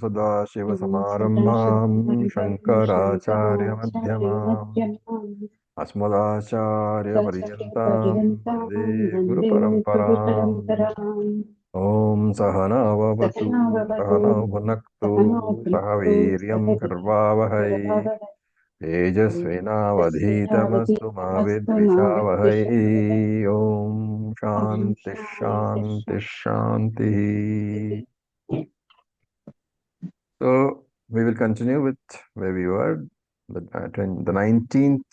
सदाशिवसमारम्भां शङ्कराचार्यमध्यमाम् अस्मदाचार्यपर्यन्तां वन्दे गुरुपरम्पराम्। ॐ सहना भवतु सहनौ भुनक्तु सह वीर्यं कर्वावहै तेजस्विनावधीतमस्तु मा विद्विषावहै। ॐ शान्तिः शान्तिः शान्तिः. So we will continue with where we were, the 19th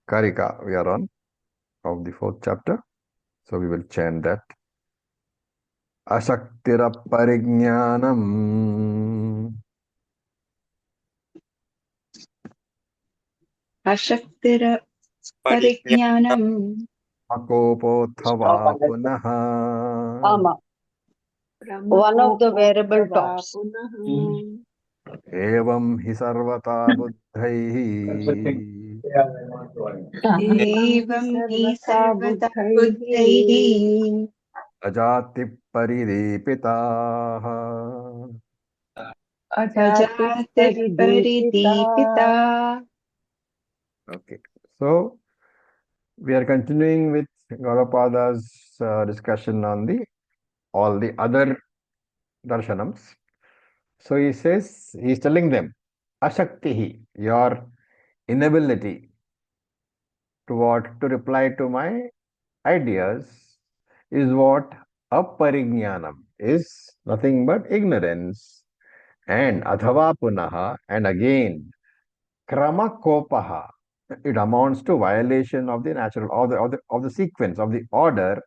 Karika we are on of the 4th chapter. So we will chant that. Ashaktira parigyanam Ashaktira parigyanam akopothava punaha. One of the variable tops. Evam hi sarvata buddhaihi Evam hi sarvata buddhaihi ajati paridipitaha. ajati paridipita. Okay, so we are continuing with Gaurapada's discussion on all the other darshanams. So he says, he is telling them, Ashaktihi, your inability to reply to my ideas is what aparijnanam is, nothing but ignorance. And adhava punaha, and again, krama kopaha, it amounts to violation of the natural, of the sequence, of the order.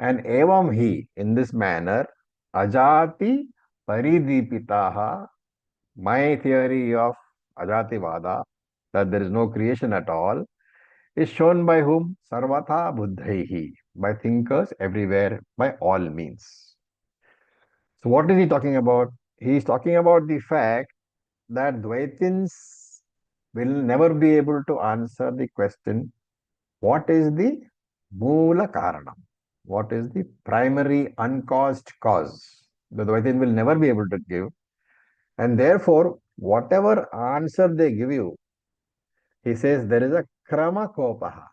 And evam hi, in this manner, ajati paridipitaha, my theory of ajativada, that there is no creation at all, is shown by whom? Sarvata buddhaihi, by thinkers everywhere, by all means. So what is he talking about? He is talking about the fact that Dvaitins will never be able to answer the question, what is the Moola Karanam? What is the primary uncaused cause? The Dvaitin will never be able to give. And therefore, whatever answer they give you, he says there is a Krama Kopaha.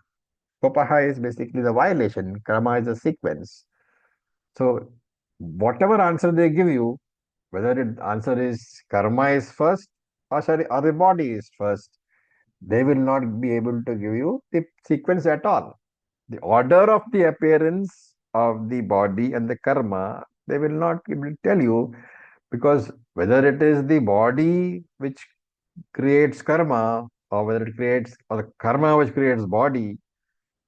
Kopaha is basically the violation, Krama is a sequence. So, whatever answer they give you, whether the answer is karma is first or the body is first, they will not be able to give you the sequence at all. The order of the appearance of the body and the karma, they will not be able to tell you, because whether it is the body which creates karma, or whether it creates, or the karma which creates body,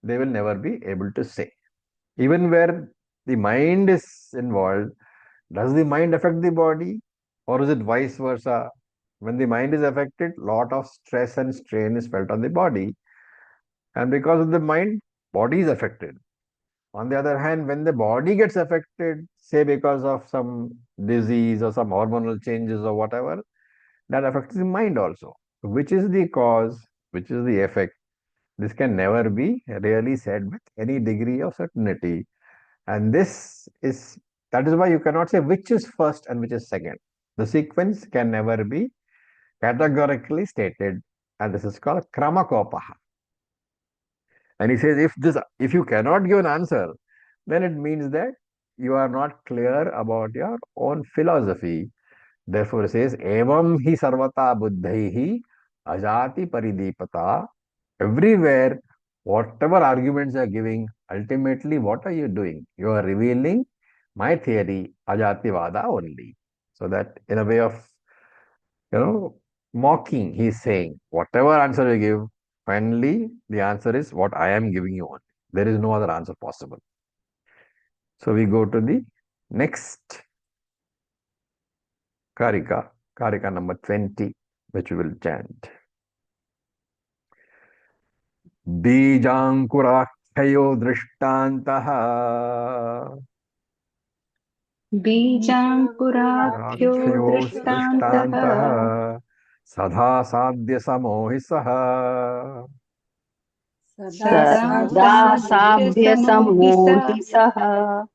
they will never be able to say. Even where the mind is involved, does the mind affect the body, or is it vice versa? When the mind is affected, lot of stress and strain is felt on the body, and because of the mind, body is affected. On the other hand, when the body gets affected, say because of some disease or some hormonal changes or whatever, that affects the mind also. Which is the cause, which is the effect? This can never be really said with any degree of certainty. And that is why you cannot say which is first and which is second. The sequence can never be categorically stated, and this is called kramakopaha. And he says, if you cannot give an answer, then it means that you are not clear about your own philosophy. Therefore, it says, evam hi sarvata buddhaihi ajati paridipata. Everywhere, whatever arguments you are giving, ultimately, what are you doing? You are revealing my theory, ajativada only. So that in a way of, mocking, he is saying, whatever answer you give, finally, the answer is what I am giving you only. There is no other answer possible. So we go to the next Karika, Karika number 20, which we will chant. Bijankurakhyayo drishtantah Bijankurakhyo drishtantah sadha sadhya samohisaha sada sabhya samohisah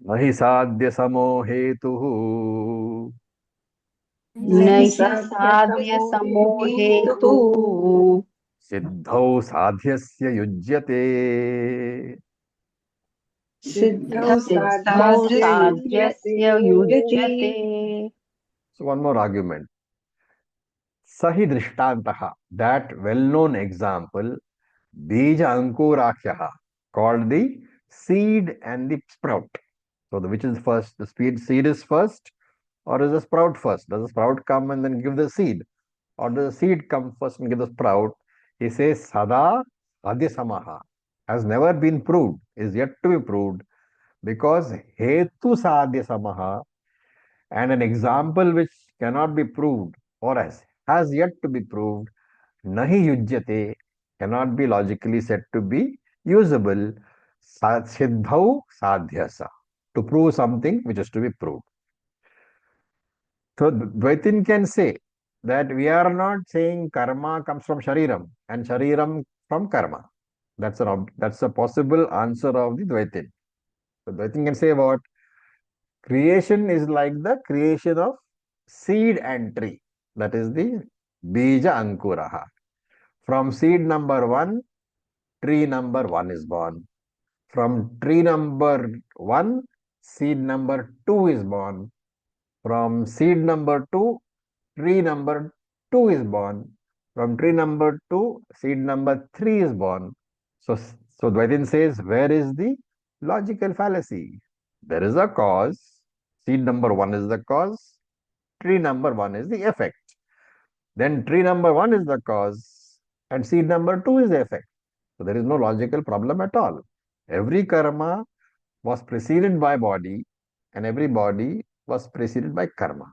nahi sadhya samohetuhu Nahi sadhya samohetu. Siddhau sadhyasya yujyate. Siddhau sadhyasya yujyate. So one more argument. Sahi drishtantaha, that well-known example, bija ankurakyaha, called the seed and the sprout. So which is first? The seed is first, or is the sprout first? Does the sprout come and then give the seed? Or does the seed come first and give the sprout? He says sada adhyasamaha, has never been proved, is yet to be proved, because hetu sadhyasamaha, and an example which cannot be proved or has yet to be proved, nahi yujyate, cannot be logically said to be usable, siddhau sadhyasa, to prove something which is to be proved. So Dvaitin can say that we are not saying karma comes from shariram and shariram from karma. That's a possible answer of the Dvaitin. So Dvaitin can say about creation is like the creation of seed and tree. That is the bija ankuraha. From seed number one, tree number one is born. From tree number one, seed number two is born. From seed number two, tree number two is born. From tree number two, seed number three is born. So Dvaitin says, where is the logical fallacy? There is a cause. Seed number one is the cause. Tree number one is the effect. Then tree number one is the cause, and seed number two is the effect. So there is no logical problem at all. Every karma was preceded by body, and every body was preceded by karma.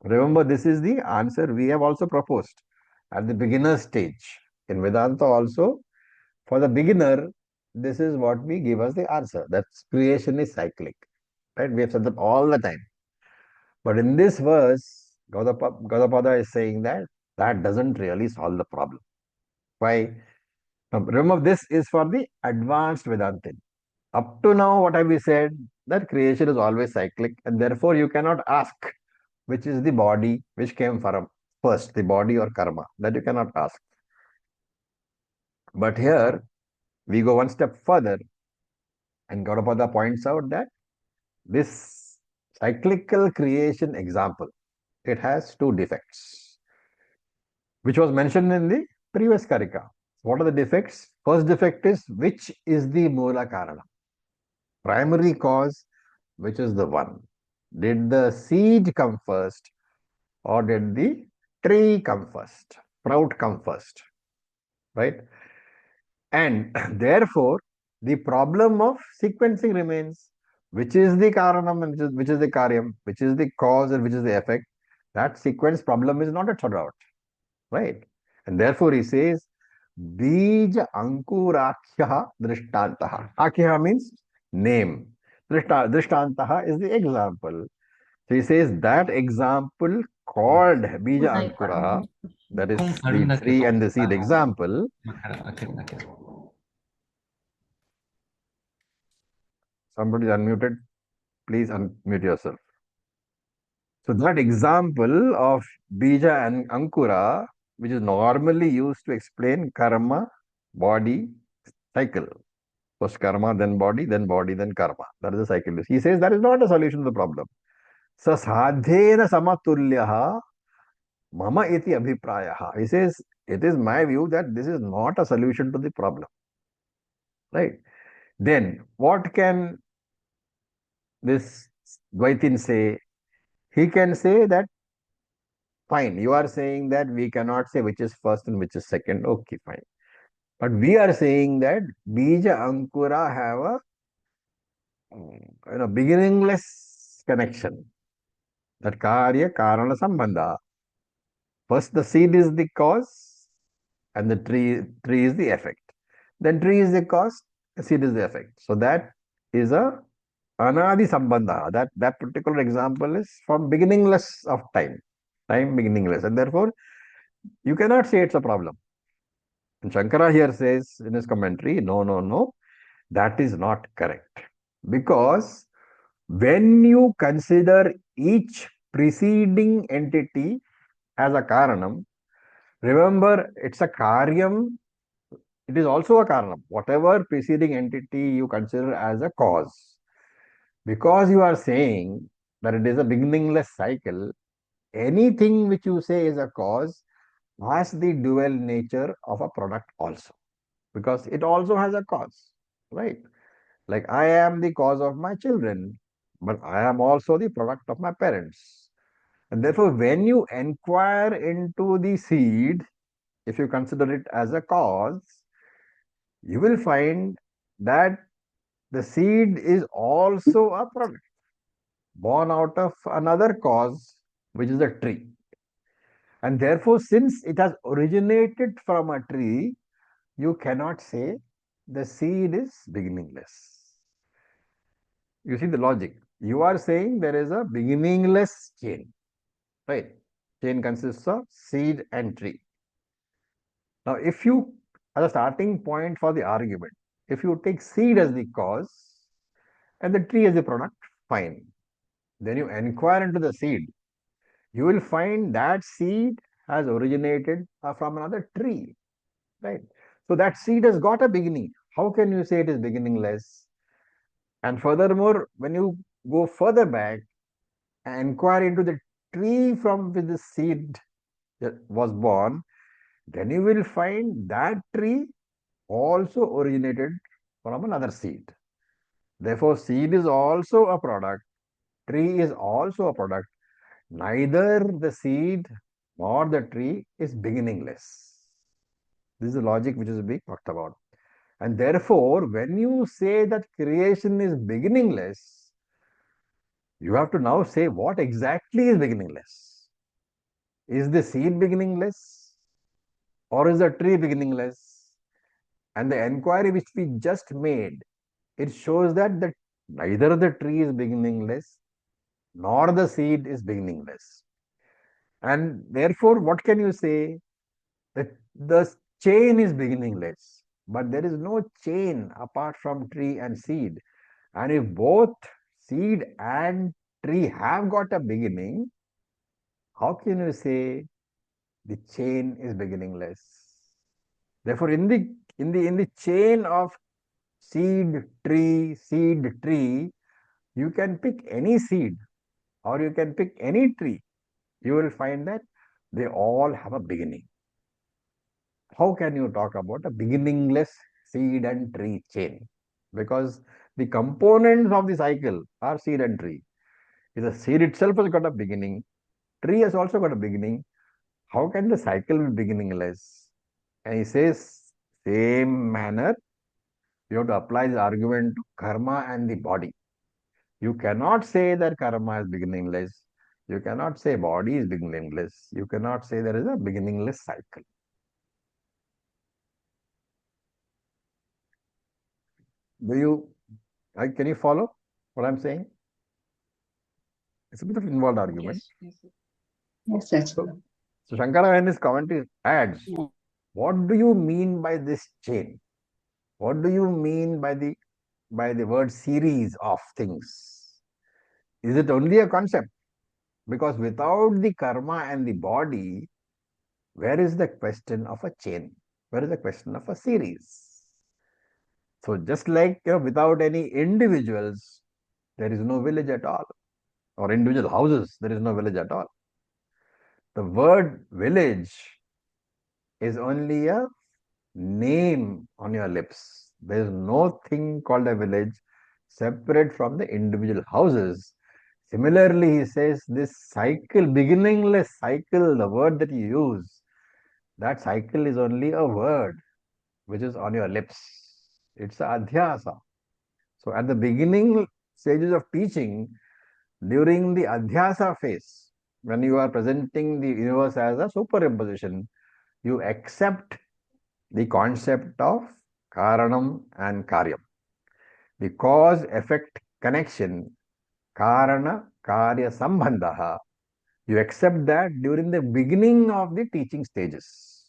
Remember, this is the answer we have also proposed at the beginner stage. In Vedanta also, for the beginner, this is what we give as the answer. That creation is cyclic. Right? We have said that all the time. But in this verse, Gaudapada is saying that that doesn't really solve the problem. Why? Now, remember, this is for the advanced Vedantin. Up to now, what have we said? That creation is always cyclic, and therefore you cannot ask which is the body which came from first, the body or karma. That you cannot ask. But here, we go one step further, and Gaudapada points out that this cyclical creation example, it has two defects, which was mentioned in the previous Karika. What are the defects? First defect is, which is the Mula Karana? Primary cause, which is the one. Did the seed come first, or did the tree come first? Sprout come first, right? And therefore, the problem of sequencing remains. Which is the karanam and which is the karyam, which is the cause and which is the effect? That sequence problem is not sorted out, right? And therefore, he says, Bija Ankurakhya Drishtantaha. Akhya means name. Drishtantaha is the example. So he says that example called Bija Ankuraha, that is the tree and the seed example. Somebody is unmuted. Please unmute yourself. So that example of Bija and Ankura, which is normally used to explain karma, body, cycle. First karma, then body, then karma. That is the cycle. He says that is not a solution to the problem. Sasadhena samatulyaha mama iti abhiprayaha. He says, it is my view that this is not a solution to the problem. Right? Then, what can this Dvaitin say? He can say that, fine, you are saying that we cannot say which is first and which is second. Okay, fine. But we are saying that Bija Ankura have a beginningless connection. That Karya Karana Sambandha. First, the seed is the cause, and the tree is the effect. Then tree is the cause, the seed is the effect. So that is a Anadi Sambandha. That particular example is from beginningless of time. Time beginningless. And therefore, you cannot say it's a problem. And Shankara here says in his commentary, no, that is not correct. Because when you consider each preceding entity as a karanam, remember it's a karyam, it is also a karanam. Whatever preceding entity you consider as a cause, because you are saying that it is a beginningless cycle, anything which you say is a cause has the dual nature of a product also, because it also has a cause, right? Like I am the cause of my children, but I am also the product of my parents. And therefore, when you inquire into the seed, if you consider it as a cause, you will find that the seed is also a product born out of another cause, which is a tree. And therefore, since it has originated from a tree, you cannot say the seed is beginningless. You see the logic. You are saying there is a beginningless chain, right? Chain consists of seed and tree. Now, if you, as a starting point for the argument, if you take seed as the cause and the tree as the product, fine. Then you inquire into the seed. You will find that seed has originated from another tree, right? So that seed has got a beginning. How can you say it is beginningless? And furthermore, when you go further back and inquire into the tree from which the seed was born, then you will find that tree also originated from another seed. Therefore, seed is also a product, tree is also a product. Neither the seed nor the tree is beginningless. This is the logic which is being talked about. And therefore, when you say that creation is beginningless, you have to now say what exactly is beginningless. Is the seed beginningless or is the tree beginningless? And the enquiry which we just made, it shows that neither the tree is beginningless nor the seed is beginningless. And therefore, what can you say? That the chain is beginningless, but there is no chain apart from tree and seed. And if both seed and tree have got a beginning, how can you say the chain is beginningless? Therefore, in the chain of seed tree, you can pick any seed or you can pick any tree. You will find that they all have a beginning. How can you talk about a beginningless seed and tree chain? Because the components of the cycle are seed and tree. If the seed itself has got a beginning, tree has also got a beginning. How can the cycle be beginningless? And he says, same manner, you have to apply the argument to karma and the body. You cannot say that karma is beginningless. You cannot say body is beginningless. You cannot say there is a beginningless cycle. Do you, can you follow what I'm saying? It's a bit of involved argument. Yes, yes, yes, yes. So Shankara in his commentary adds, what do you mean by this chain? What do you mean by the word series of things? Is it only a concept? Because without the karma and the body, where is the question of a chain? Where is the question of a series? So just like without any individuals, there is no village at all, or individual houses, there is no village at all. The word village is only a name on your lips. There is no thing called a village separate from the individual houses. Similarly, he says this cycle, beginningless cycle, the word that you use, that cycle is only a word which is on your lips. It's a adhyasa. So at the beginning stages of teaching, during the adhyasa phase, when you are presenting the universe as a superimposition, you accept the concept of karanam and karyam. The cause effect connection, karana karya sambandha, you accept that during the beginning of the teaching stages,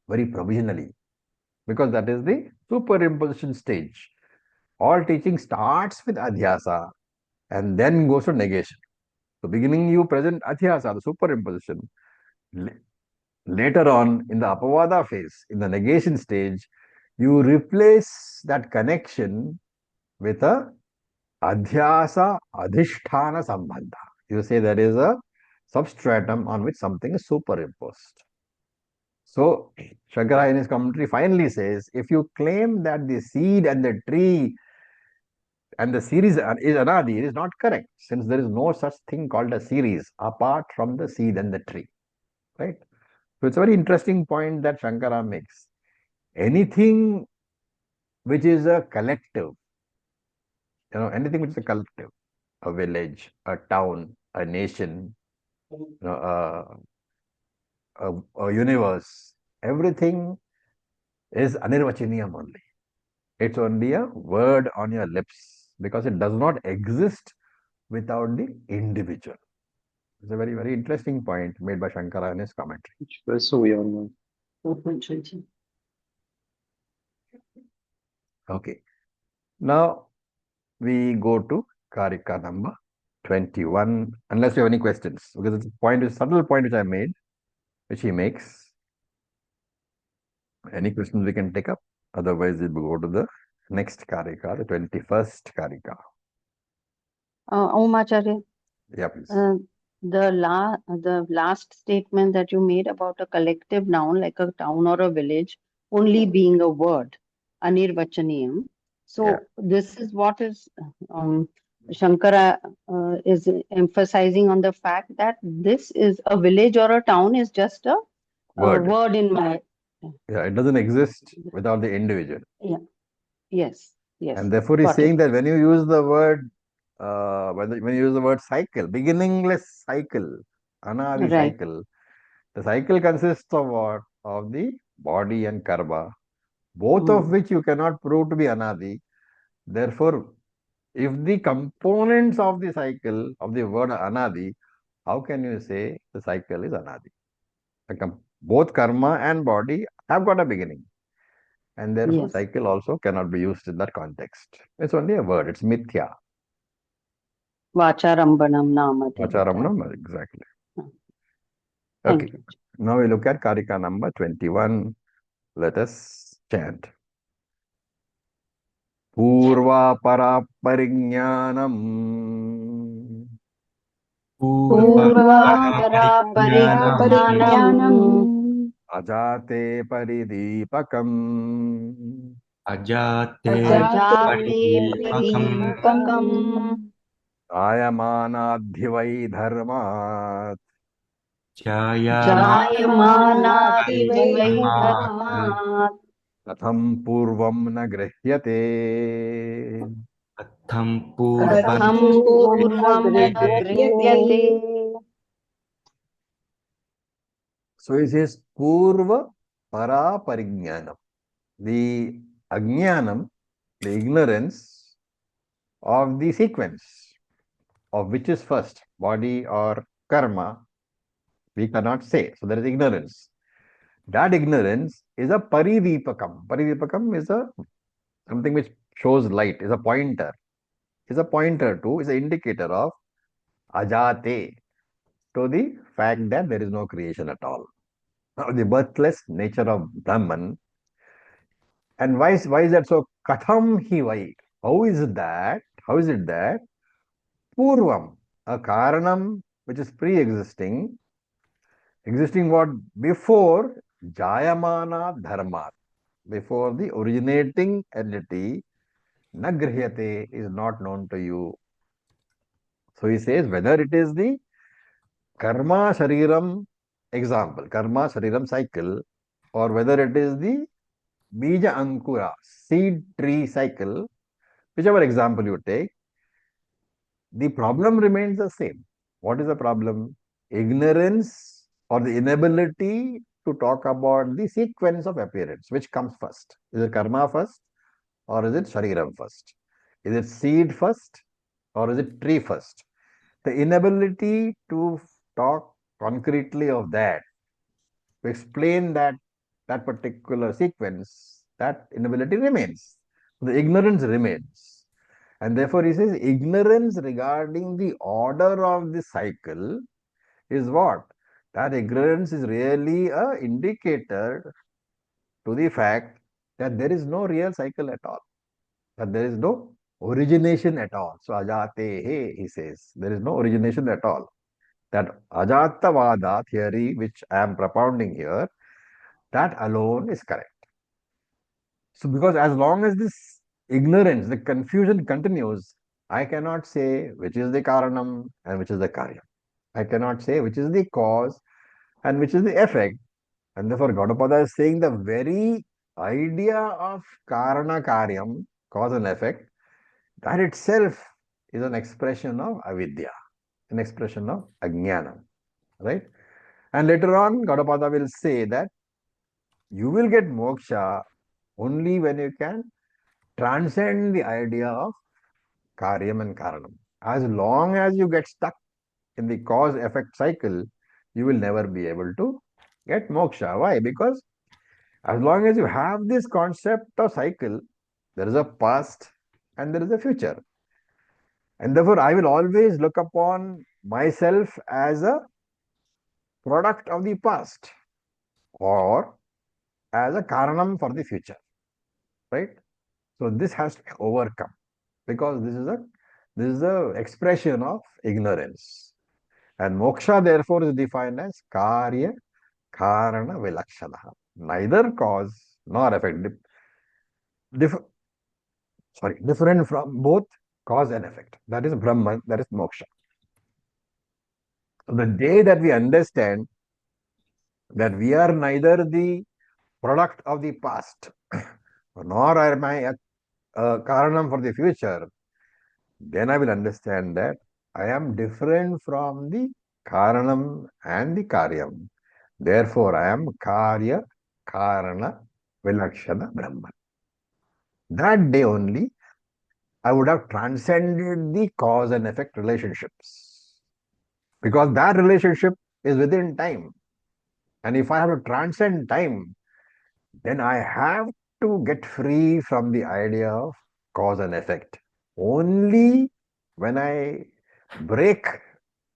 very provisionally, because that is the superimposition stage. All teaching starts with adhyasa and then goes to negation. So beginning you present adhyasa, the superimposition. Later on, in the apavada phase, in the negation stage, you replace that connection with a adhyasa adhisthana sambandha. You say there is a substratum on which something is superimposed. So Shankara in his commentary finally says, if you claim that the seed and the tree and the series is anadi, it is not correct, since there is no such thing called a series apart from the seed and the tree, right? So it's a very interesting point that Shankara makes. Anything which is a collective, anything which is a collective, a village, a town, a nation, a universe, everything is anirvachaniyam only. It's only a word on your lips because it does not exist without the individual. It's a very, very interesting point made by Shankara in his commentary. Which verse are we on now? 4.20. Okay. Now we go to Karika number 21, unless you have any questions, because it's a subtle point which I made, which he makes. Any questions we can take up? Otherwise, we will go to the next Karika, the 21st Karika. Om Acharya, Yeah, please. the last statement that you made about a collective noun like a town or a village only being a word, anirvachaniyam. So Yeah. this is what is Shankara is emphasizing on the fact that this is a village or a town is just a Word. word in my Yeah, it doesn't exist without the individual. yeah yes And therefore, he's got saying it. that when you use the word, when you use the word cycle, beginningless cycle, anadi Right. cycle, the cycle consists of what? Of the body and karma, both of which you cannot prove to be anadi. Therefore, if the components of the cycle of the word are anadi, how can you say the cycle is anadi? Both karma and body have got a beginning, and therefore Yes. cycle also cannot be used in that context. It's only a word, it's mithya. Vacharambanam nama Vacharamnam, exactly. Thank Okay, you. now we look at Karika number 21. Let us chant. Purva Paraparignanam Purvaparignanam Ajate Paridipakam Ajate Ajate Paridipakam Pridipakam Ayamanadhivai Dharmat Jayamanati Vai Dharmat Dharmat Katham Purvam na Grihyate. Katham Katham Purvam na Grihyate. So it says Purva Para Parigyanam. The Ajnanam, the ignorance of the sequence of which is first, body or karma, we cannot say. So there is ignorance. That ignorance is a paridipakam. Paridipakam is something which shows light, is a pointer. Is a pointer to, is an indicator of ajate, to the fact that there is no creation at all. Now, the birthless nature of Brahman. And why is that so? Katham hi vai? How is it that? How is it that Purvam, a Karanam which is pre-existing, existing what? Before Jayamana Dharma, before the originating entity, Nagrihyate is not known to you. So he says whether it is the Karma Shariram example, Karma Shariram cycle, or whether it is the Bija Ankura seed tree cycle, whichever example you take, the problem remains the same. What is the problem? Ignorance or the inability to talk about the sequence of appearance. Which comes first? Is it karma first or is it shariram first? Is it seed first or is it tree first? The inability to talk concretely of that, to explain that particular sequence, that inability remains. The ignorance remains. And therefore, he says ignorance regarding the order of the cycle is what? That ignorance is really a indicator to the fact that there is no real cycle at all, that there is no origination at all. So ajate he, he says, there is no origination at all. That ajatavada theory, which I am propounding here, that alone is correct. So because as long as this ignorance, the confusion continues, I cannot say which is the karanam and which is the karya. I cannot say which is the cause and which is the effect. And therefore, Gaudapada is saying the very idea of karana karyam, cause and effect, that itself is an expression of avidya, an expression of ajnana, right? And later on, Gaudapada will say that you will get moksha only when you can transcend the idea of karyam and karanam. As long as you get stuck in the cause effect cycle, you will never be able to get moksha. Why? Because as long as you have this concept of cycle, there is a past and there is a future. And therefore, I will always look upon myself as a product of the past or as a karanam for the future, right? So this has to be overcome because this is a expression of ignorance. And moksha therefore is defined as karya karana vilakshana, neither cause nor effect. Dif- Different from both cause and effect. That is Brahman, that is moksha. So the day that we understand that we are neither the product of the past nor am I a karanam for the future, then I will understand that I am different from the karanam and the karyam. Therefore, I am karya karana vilakshana Brahman. That day only, I would have transcended the cause and effect relationships because that relationship is within time. And if I have to transcend time, then I have to get free from the idea of cause and effect. Only when I break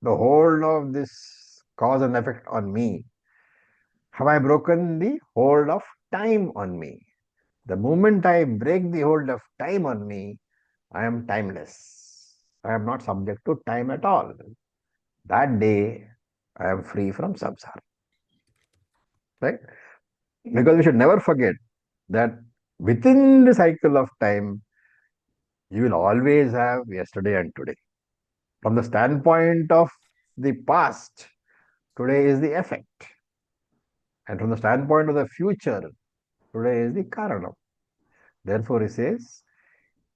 the hold of this cause and effect on me have I broken the hold of time on me. The moment I break the hold of time on me, I am timeless. I am not subject to time at all. That day, I am free from samsara. Right? Because we should never forget that within the cycle of time, you will always have yesterday and today. From the standpoint of the past, today is the effect. And from the standpoint of the future, today is the karanam. Therefore, he says,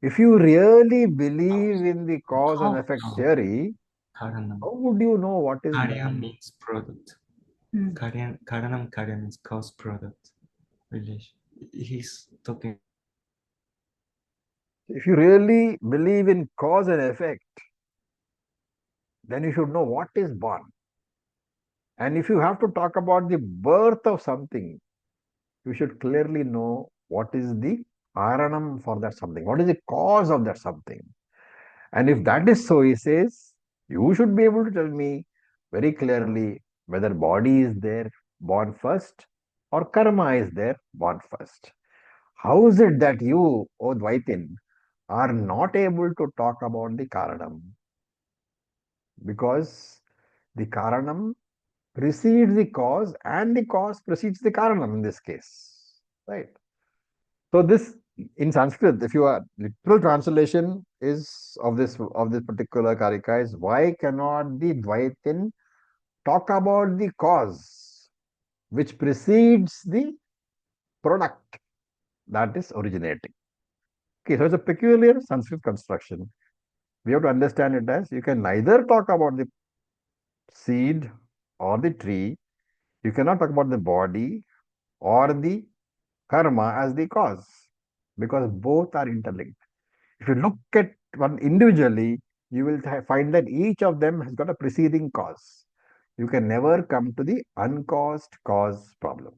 if you really believe in the cause and effect theory, Karanam. how would you know what is Karya born? means product. Karya means cause product relation. He's talking. If you really believe in cause and effect, then you should know what is born. And if you have to talk about the birth of something, you should clearly know what is the karanam for that something, what is the cause of that something. And if that is so, he says, you should be able to tell me very clearly whether body is there born first or karma is there born first. How is it that you, O Dvaitin, are not able to talk about the karanam? Because the karanam precedes the cause and the cause precedes the karanam in this case. Right? So this in Sanskrit, if you are literal translation is of this particular karika is why cannot the Dvaitin talk about the cause which precedes the product that is originating. Okay, so it's a peculiar Sanskrit construction. We have to understand it as you can neither talk about the seed or the tree, you cannot talk about the body or the karma as the cause because both are interlinked. If you look at one individually, you will find that each of them has got a preceding cause. You can never come to the uncaused cause problem.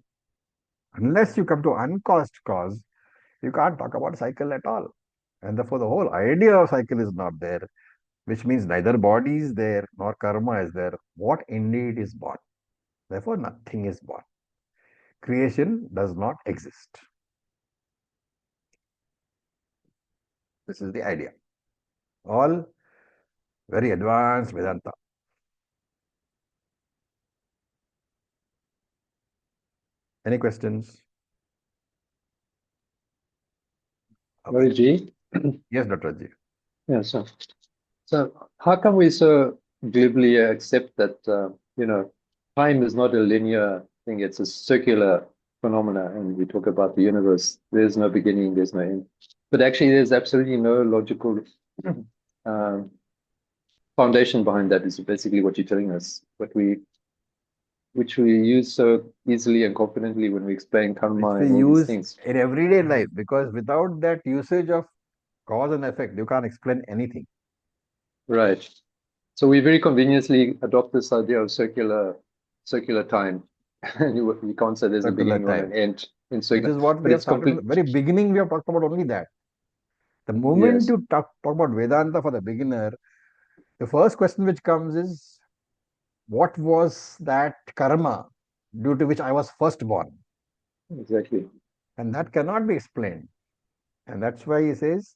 Unless you come to uncaused cause, you can't talk about cycle at all. And therefore, the whole idea of cycle is not there, which means neither body is there nor karma is there. What indeed is born? Therefore, nothing is born. Creation does not exist. This is the idea. All very advanced Vedanta. Any questions? Okay. Guruji? Yes, Dr. Ji. Yeah, so how come we so glibly accept that, time is not a linear thing, it's a circular phenomena, and we talk about the universe, there's no beginning, there's no end. But actually, there's absolutely no logical um, foundation behind that, is basically what you're telling us, which we use so easily and confidently when we explain karma Which we and all these use things. in everyday life, because without that usage of cause and effect, you can't explain anything. Right. So we very conveniently adopt this idea of circular time. And you can't say there's a Circular beginning or time. an end in Which circular, is what we but have it's started from complete. the very beginning. We have talked about only that. The moment Yes, you talk about Vedanta for the beginner, the first question which comes is, what was that karma due to which I was first born? exactly. And that cannot be explained. And that's why he says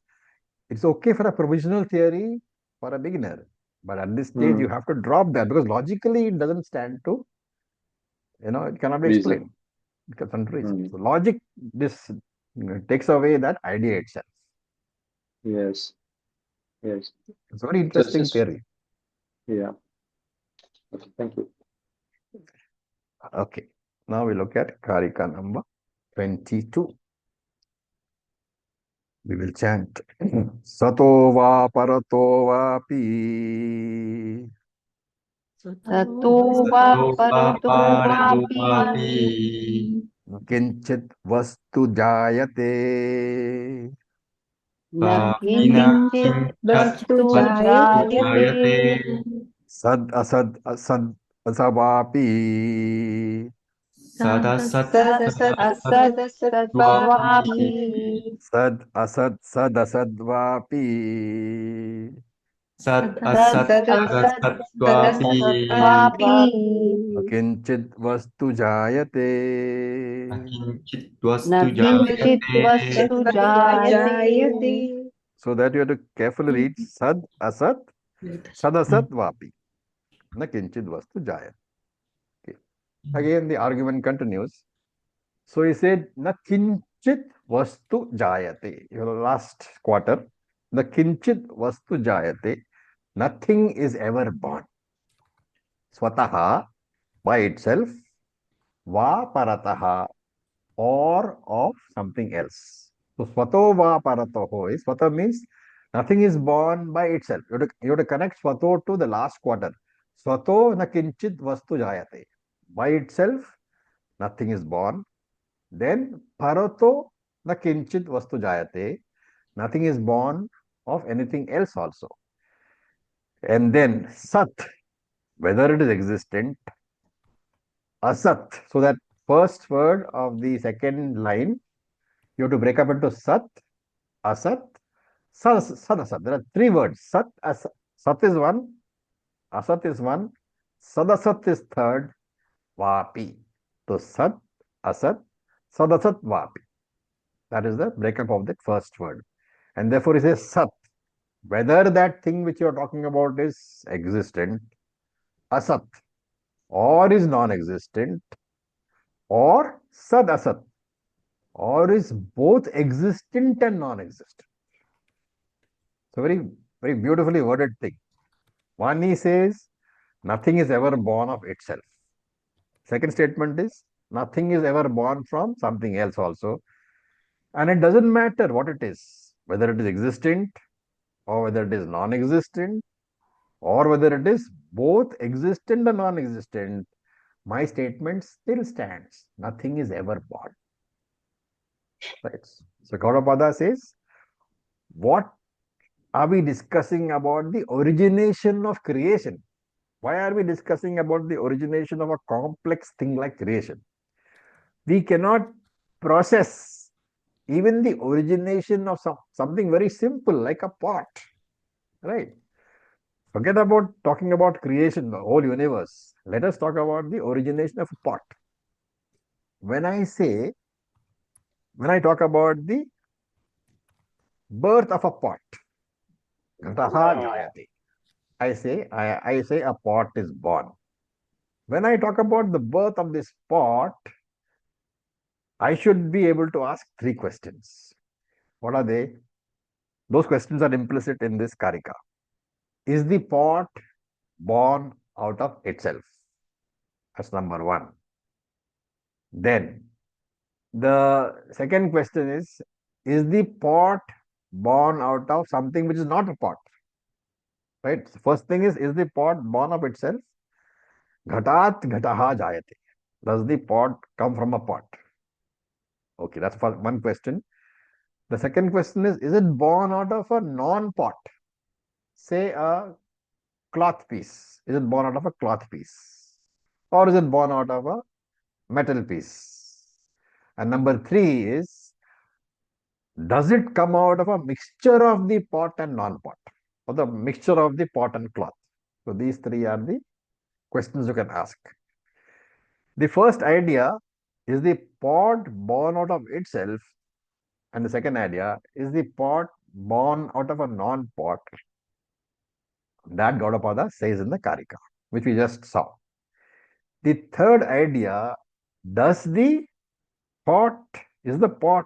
it's okay for a provisional theory for a beginner. But at this stage, you have to drop that because logically it doesn't stand to, it cannot be Reason. explained. It doesn't reason. So logic, this takes away that idea itself. Yes, yes. It's a very So it's interesting just, theory. yeah. Okay, thank you. Okay. Now we look at Karika number 22. We will chant Sato va parato vapi Tato va parato vapi Kinchit vastu jayate na Papina kinchit kinchat vastu jayate jayate Sad asad asad asavapi sadasat sad asad svapi sadvapi Sad asad sad asad vapi sat sad asat asad sadasat svapi sadasatvapi Kinchit vastu jayate akinchit na vastu kinchit jayate vastu jayate So that you have to carefully read Sad asat sadasat vapi na kinchit vastu jayate. Okay. Again the argument continues. So he said, na kinchit vastu jayate. Your last quarter, the kinchit vastu jayate. Nothing is ever born. Swataha, by itself, va parataha, or of something else. So swato va parataho is, swata means nothing is born by itself. You have to connect swato to the last quarter. Swato na kinchit vastu jayate. By itself, nothing is born. Then parato na kinchit vastu jayate. Nothing is born of anything else also. And then sat, whether it is existent, asat. So that first word of the second line, you have to break up into sat, asat, sad, asat. There are three words. Sat, asat. Sat is one, asat is one, sadasat is third, vapi. So sat, asat, sadasat, vapi. That is the breakup of that first word. And therefore it says sat. Whether that thing which you are talking about is existent, asat, or is non-existent, or sad asat, or is both existent and non-existent. So very, very beautifully worded thing. One, he says, nothing is ever born of itself. Second statement is, nothing is ever born from something else also. And it doesn't matter what it is, whether it is existent or whether it is non-existent or whether it is both existent and non-existent. My statement still stands. Nothing is ever born. Right. So Gaudapada says, what are we discussing about the origination of creation? Why are we discussing about the origination of a complex thing like creation? We cannot process even the origination of something very simple like a pot, right? Forget about talking about creation, the whole universe. Let us talk about the origination of a pot. When I talk about the birth of a pot, Ghataha Jayate, I say a pot is born. When I talk about the birth of this pot, I should be able to ask three questions. What are they? Those questions are implicit in this Karika. Is the pot born out of itself? That's number one. Then the second question is the pot born out of something which is not a pot? Right? So first thing is the pot born of itself? Ghatat ghataha jayate. Does the pot come from a pot? Okay, that's one question. The second question is it born out of a non-pot? Say a cloth piece. Is it born out of a cloth piece? Or is it born out of a metal piece? And number three is, does it come out of a mixture of the pot and non-pot? Or the mixture of the pot and cloth? So these three are the questions you can ask. The first idea is the pot born out of itself, and the second idea is the pot born out of a non-pot. That Gaudapada says in the Karika, which we just saw. The third idea, is the pot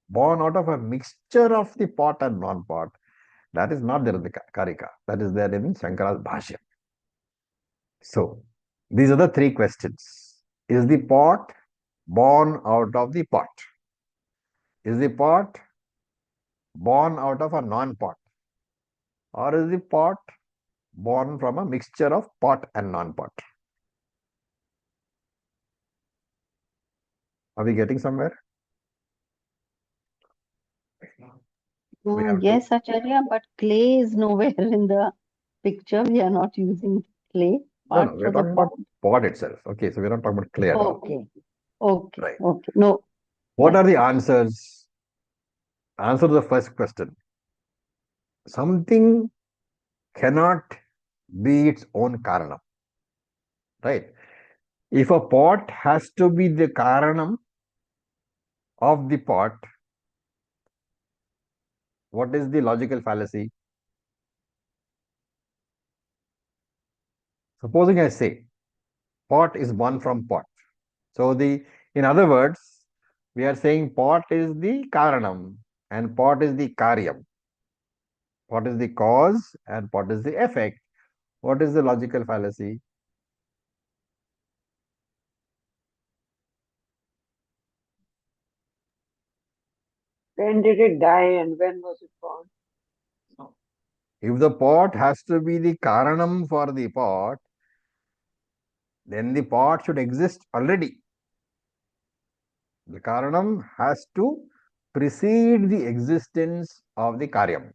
born out of a mixture of the pot and non-pot? That is not there in the Karika. That is there in Shankara's Bhashya. So, these are the three questions. Is the pot born out of the pot? Is the pot born out of a non-pot? Or is the pot born from a mixture of pot and non-pot? Are we getting somewhere? We have to- Yes, Acharya, but clay is nowhere in the picture. We are not using clay No, part we're for the talking about pot itself. Okay, so we're not talking about clay at all. Okay. Okay. Right. Okay. No. What Yeah. are the answers? Answer to the first question. Something cannot be its own karanam. Right? If a pot has to be the karanam of the pot, what is the logical fallacy? Supposing I say pot is born from pot. So in other words, we are saying pot is the karanam and pot is the karyam. Pot is the cause and pot is the effect. What is the logical fallacy? When did it die and when was it born? If the pot has to be the karanam for the pot, then the pot should exist already. The karanam has to precede the existence of the karyam.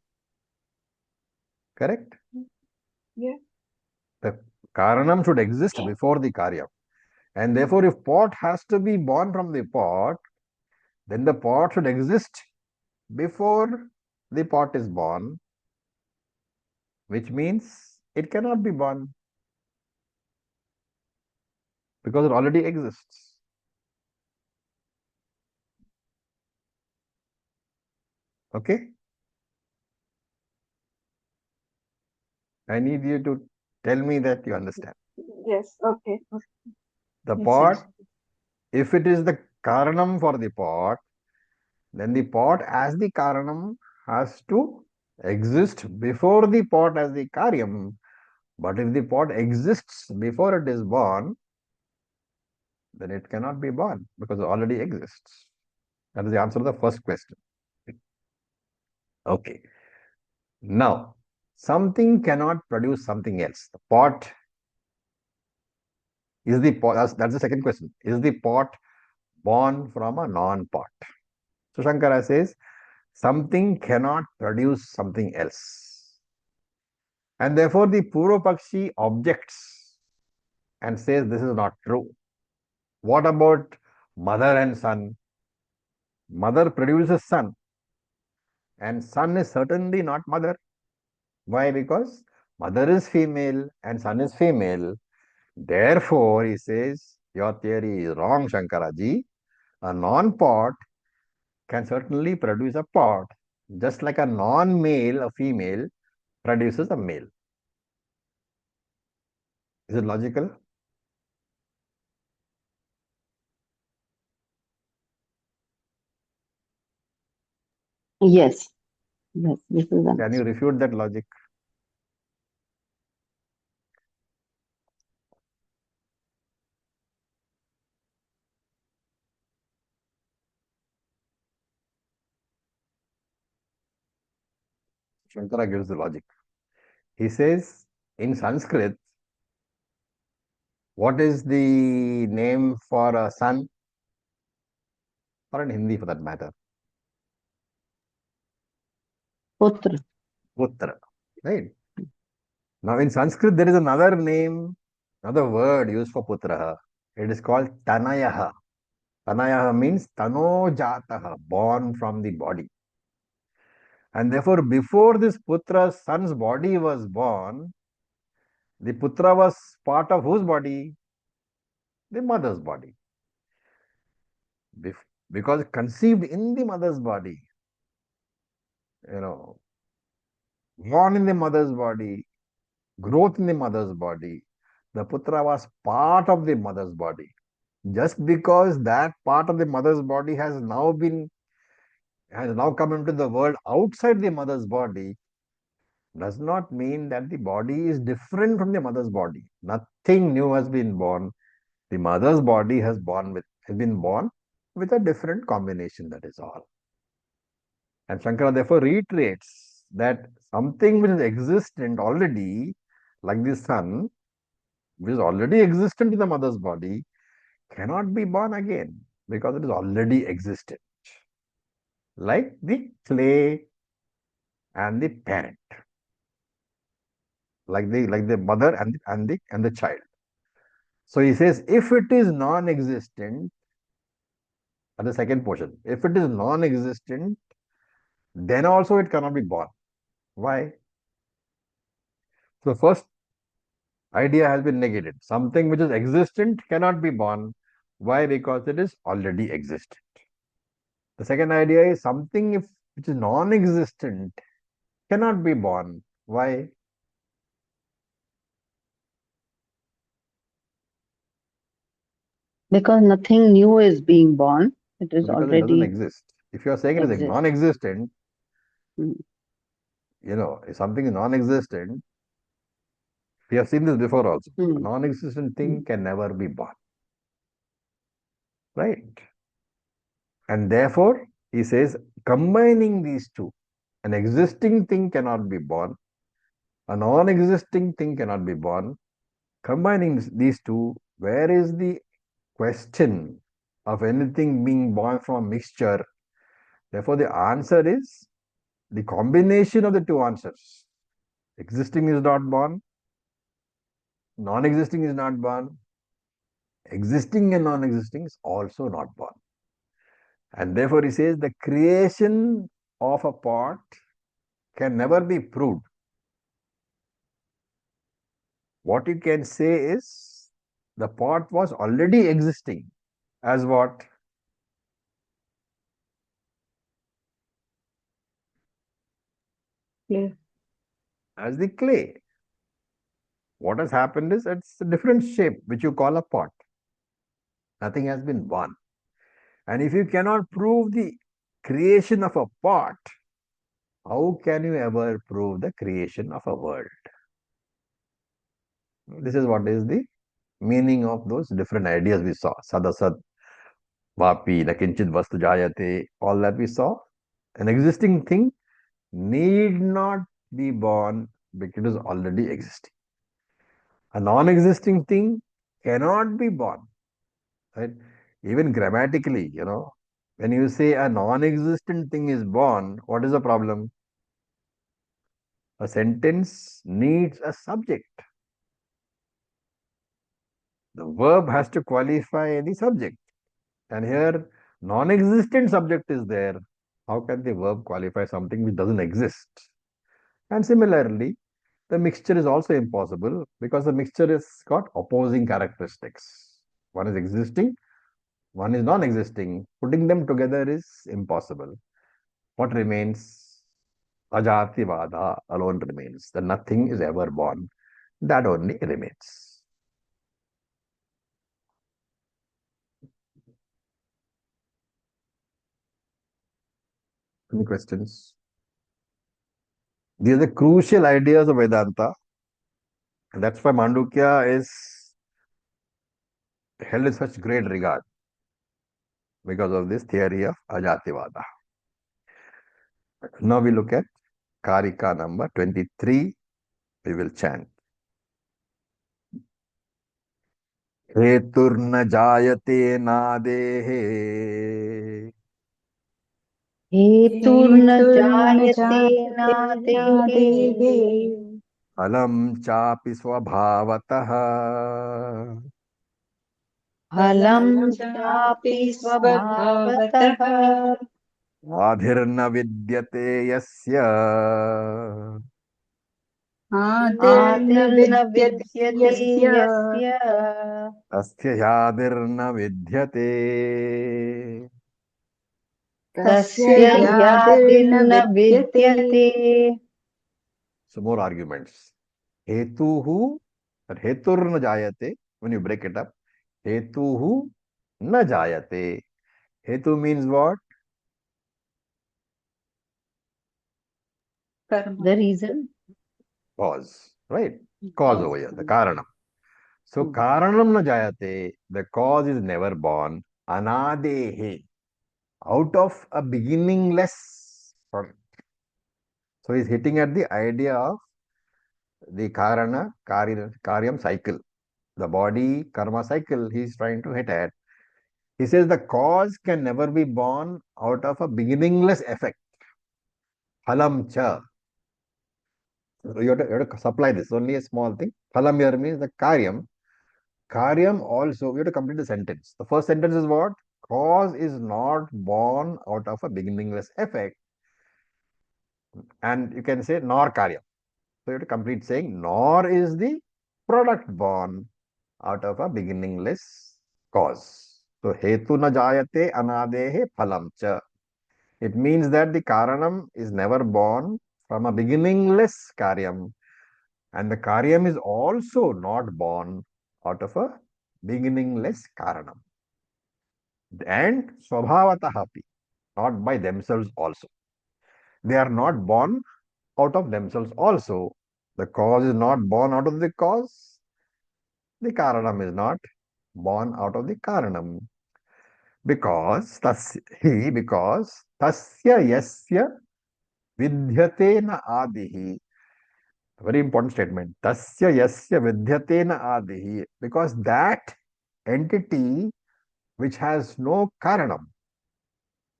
Correct? Yeah. The karanam should exist before the karyam. And therefore, if pot has to be born from the pot, then the pot should exist before the pot is born, which means it cannot be born because it already exists. Okay? I need you to tell me that you understand. Yes. Okay. The Yes, pot, yes. if it is the karanam for the pot, then the pot as the karanam has to exist before the pot as the karyam. But if the pot exists before it is born, then it cannot be born because it already exists. That is the answer to the first question. Okay. Now, something cannot produce something else. The pot is the pot. That's the second question. Is the pot born from a non-pot? So Shankara says something cannot produce something else. And therefore the Purvapakshi objects and says this is not true. What about mother and son? Mother produces son, and son is certainly not mother. Why? Because mother is female and son is female. Therefore, he says, your theory is wrong, Shankaraji. A non-pot can certainly produce a pot, just like a non-male, a female, produces a male. Is it logical? Yes. Yes, this is Can you understood. refute that logic? Shankara gives the logic. He says, in Sanskrit, what is the name for a son? Or in Hindi for that matter? Putra. Putra. Right? Now in Sanskrit, there is another name, another word used for putra. It is called Tanayaha. Tanayaha means Tano Jataha, born from the body. And therefore, before this putra's son's body was born, the putra was part of whose body? The mother's body. Because conceived in the mother's body, you know, born in the mother's body, growth in the mother's body, the putra was part of the mother's body. Just because that part of the mother's body has now come into the world outside the mother's body, does not mean that the body is different from the mother's body. Nothing new has been born. The mother's body has been born with a different combination, that is all. And Shankara therefore reiterates that something which is existent already, like the sun, which is already existent in the mother's body, cannot be born again because it is already existent. Like the clay and the parent, like the mother and the child. So he says, if it is non-existent, at the second portion, if it is non-existent, then also it cannot be born. Why? So first idea has been negated. Something which is existent cannot be born. Why? Because it is already existent. The second idea is something which is non-existent cannot be born. Why? Because nothing new is being born. It is Because it doesn't already exist. If you are saying it is exist. non-existent, Mm. if something is non-existent, we have seen this before also. A Mm. non-existent thing Mm. can never be born. Right? And therefore, he says, combining these two, an existing thing cannot be born, a non-existing thing cannot be born. Combining these two, where is the question of anything being born from a mixture? Therefore, the answer is the combination of the two answers. Existing is not born, non-existing is not born, existing and non-existing is also not born. And therefore, he says the creation of a pot can never be proved. What you can say is the pot was already existing as what? Clay. As the clay. What has happened is it's a different shape, which you call a pot. Nothing has been born. And if you cannot prove the creation of a pot, how can you ever prove the creation of a world? This is what is the meaning of those different ideas we saw. Sadasat, Vapi, Nakinchit Vastu Jayate, all that we saw. An existing thing need not be born because it is already existing. A non-existing thing cannot be born. Right? Even grammatically, when you say a non-existent thing is born, what is the problem? A sentence needs a subject. The verb has to qualify the subject. And here, Non-existent subject is there. How can the verb qualify something which doesn't exist? And similarly, the mixture is also impossible because the mixture has got opposing characteristics. One is existing, one is non-existing. Putting them together is impossible. What remains? Ajativada alone remains. The nothing is ever born. That only remains. Any questions? These are the crucial ideas of Vedanta. And that's why Mandukya is held in such great regard because of this theory of Ajativada. Now we look at Karika number 23. We will chant. हेतुर्न जायते नादेहे हेतुर्न हेतुर्न जायते जायते नादेः फलं चापि स्वभावतः फलं चापि स्वभावतः आधिर्न विद्यते यस्य आदिर्न आदिर्न विद्यते विद्यते यस्य यस्य तस्य ह्यादिर्न विद्यते तस्य तस्य ह्यादिर्न ह्यादिर्न विद्यते। विद्यते. So more arguments. Hetuhu, that hetur na jayate, when you break it up, hetuhu na jayate. Hetu means what? कर्म The reason? Cause, right? Cause over here, the karanam. So Hmm. karanam na jayate, the cause is never born. Anadehe, out of a beginningless product. So he's hitting at the idea of the karyam cycle. The body karma cycle he's trying to hit at. He says the cause can never be born out of a beginningless effect. Phalam cha. You have to supply this. Only a small thing. Phalam here means the karyam. Karyam also, you have to complete the sentence. The first sentence is what? Cause is not born out of a beginningless effect. And you can say nor karyam. So you have to complete saying nor is the product born out of a beginningless cause. So hetu na jayate anadehe phalam cha. It means that the karanam is never born from a beginningless karyam, and the karyam is also not born out of a beginningless karanam. And swabhavatahapi, not by themselves also. They are not born out of themselves also. The cause is not born out of the cause. The karanam is not born out of the karanam. Because tasya yasya vidyate na adihi. Very important statement. Tasya yasya vidyate na adihi. Because that entity which has no karanam,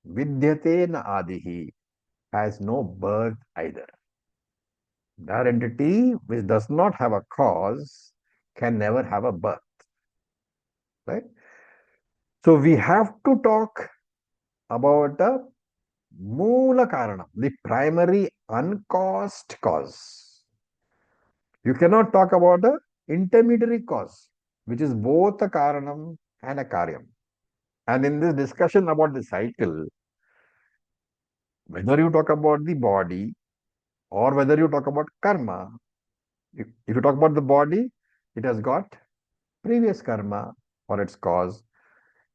vidyate na adihi, has no birth either. That entity which does not have a cause can never have a birth. Right? So we have to talk about the Moola Karanam, the primary uncaused cause. You cannot talk about the intermediary cause, which is both a Karanam and a Karyam. And in this discussion about the cycle, whether you talk about the body or whether you talk about karma, if you talk about the body, it has got previous karma for its cause.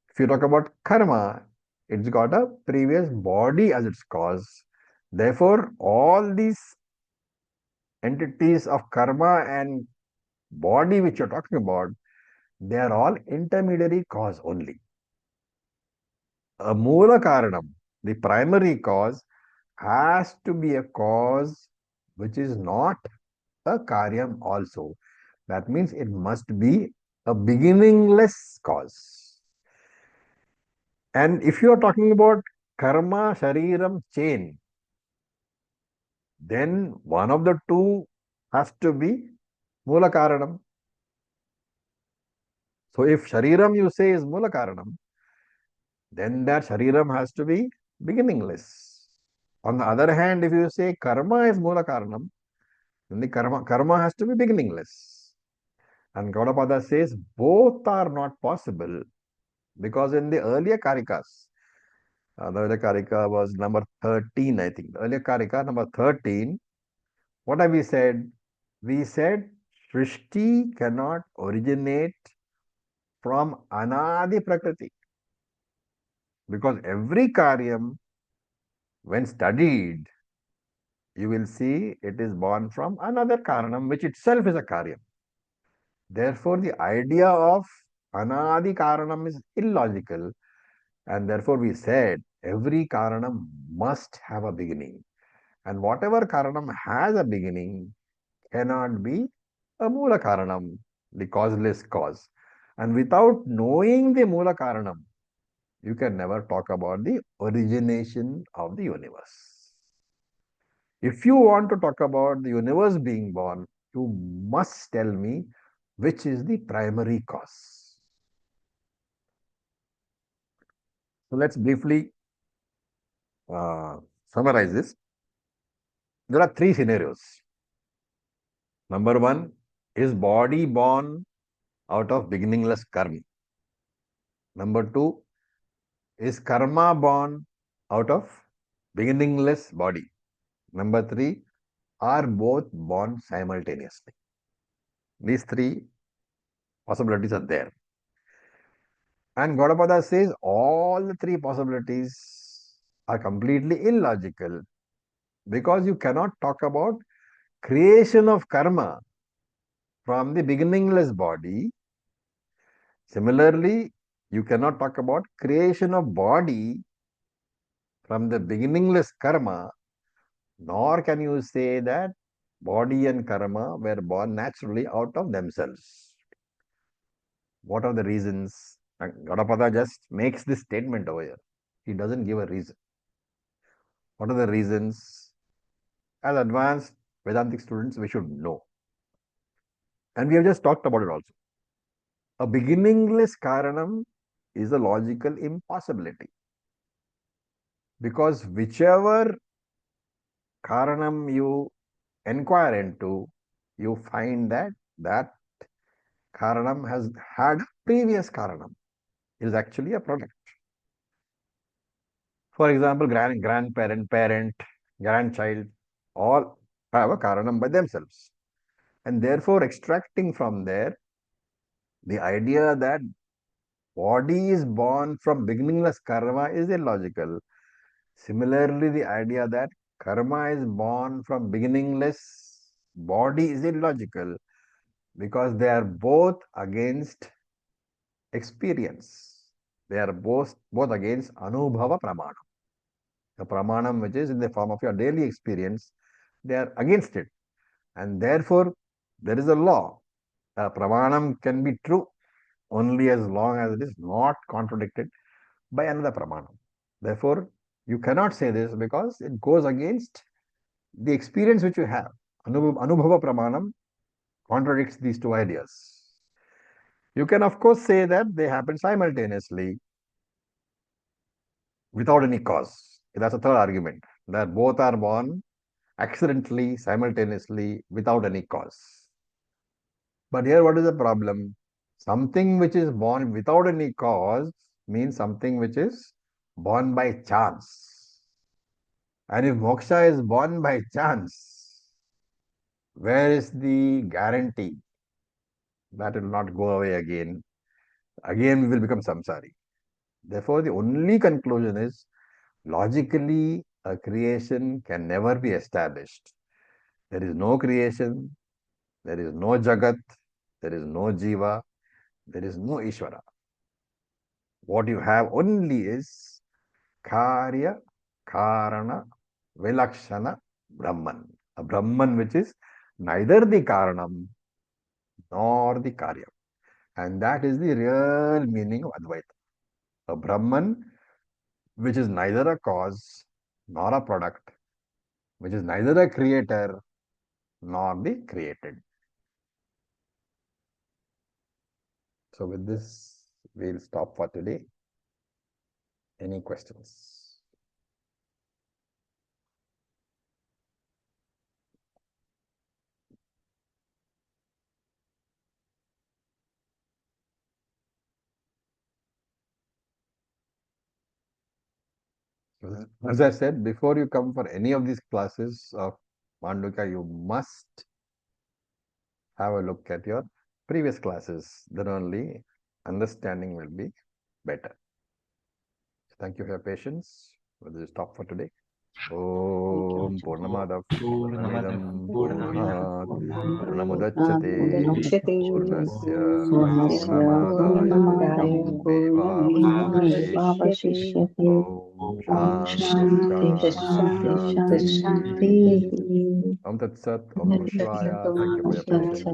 If you talk about karma, it's got a previous body as its cause. Therefore, all these entities of karma and body which you're talking about, they are all intermediary cause only. A Moola Karanam, the primary cause, has to be a cause which is not a Karyam also. That means it must be a beginningless cause. And if you are talking about karma, shariram, chain, then one of the two has to be Moola Karanam. So if shariram you say is Moola Karanam, then that shariram has to be beginningless. On the other hand, if you say karma is mula karanam, then the karma has to be beginningless. And Gaudapada says both are not possible because in the earlier Karikas, the earlier Karika was number 13, I think. The earlier Karika, number 13, what have we said? We said Srishti cannot originate from Anadi Prakriti. Because every Karyam, when studied, you will see it is born from another Karanam, which itself is a Karyam. Therefore, the idea of Anadi Karanam is illogical. And therefore, we said every Karanam must have a beginning. And whatever Karanam has a beginning cannot be a Mula Karanam, the causeless cause. And without knowing the Mula Karanam, you can never talk about the origination of the universe. If you want to talk about the universe being born, you must tell me which is the primary cause. So let's briefly summarize this. There are three scenarios. Number one, is body born out of beginningless karma? Number two, is karma born out of beginningless body? Number three, are both born simultaneously? These three possibilities are there. And Gaudapada says all the three possibilities are completely illogical because you cannot talk about creation of karma from the beginningless body. Similarly, you cannot talk about creation of body from the beginningless karma, nor can you say that body and karma were born naturally out of themselves. What are the reasons? Gaudapada just makes this statement over here. He doesn't give a reason. What are the reasons? As advanced Vedantic students, we should know. And we have just talked about it also. A beginningless Karanam is a logical impossibility. Because whichever Karanam you inquire into, you find that that Karanam has had a previous Karanam. It is actually a product. For example, grandparent, parent, grandchild, all have a Karanam by themselves. And therefore, extracting from there the idea that body is born from beginningless karma is illogical. Similarly, the idea that karma is born from beginningless body is illogical because they are both against experience. They are both against Anubhava Pramanam. The Pramanam which is in the form of your daily experience, they are against it. And therefore, there is a law. A Pramanam can be true only as long as it is not contradicted by another Pramanam. Therefore, you cannot say this because it goes against the experience which you have. Anubhava Pramanam contradicts these two ideas. You can, of course, say that they happen simultaneously without any cause. That's a third argument, that both are born accidentally, simultaneously, without any cause. But here, what is the problem? Something which is born without any cause means something which is born by chance. And if moksha is born by chance, where is the guarantee that it will not go away again? Again, we will become samsari. Therefore, the only conclusion is logically a creation can never be established. There is no creation, there is no jagat, there is no jiva, there is no Ishvara. What you have only is Karya, Karana, Vilakshana, Brahman. A Brahman which is neither the Karanam nor the Karya. And that is the real meaning of Advaita. A Brahman which is neither a cause nor a product, which is neither a creator nor the created. So with this, we'll stop for today. Any questions? As I said, before you come for any of these classes of Mandukya, you must have a look at your previous classes. Then only understanding will be better. Thank you for your patience. We'll just stop for today. Om Purnamadav Purnamidam Purnat Purnamudachyate Purnasya Purnamadaya Purnamevavasishyate Om Shanti Shanti Shanti. Om Tat Sat, Om Namah Shivaya. Thank you for your patience.